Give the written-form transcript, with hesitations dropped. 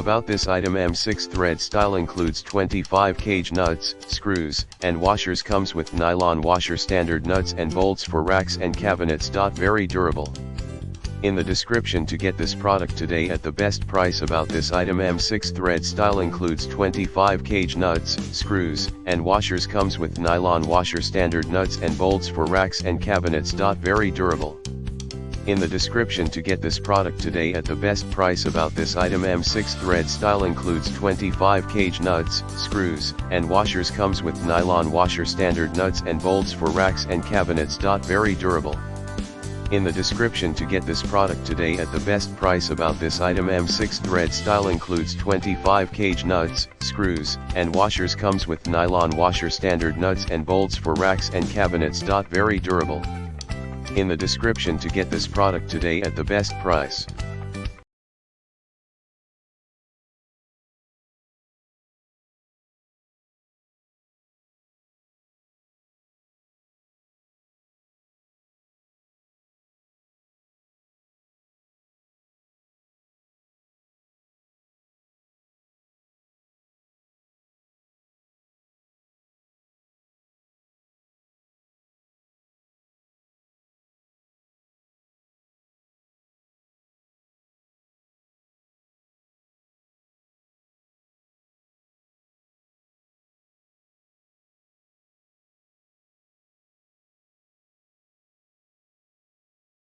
About this item, M6 thread style includes 25 cage nuts, screws, and washers. Comes with nylon washer, standard nuts and bolts for racks and cabinets. Very durable. In the description to get this product today at the best price. About this item, M6 thread style includes 25 cage nuts, screws, and washers. Comes with nylon washer, standard nuts and bolts for racks and cabinets. Very durable. In the description to get this product today at the best price. About this item, M6 thread style includes 25 cage nuts, screws, and washers. Comes with nylon washer, standard nuts and bolts for racks and cabinets. Very durable. In the description to get this product today at the best price. About this item, M6 thread style includes 25 cage nuts, screws, and washers. Comes with nylon washer, standard nuts and bolts for racks and cabinets. Very durable. In the description to get this product today at the best price.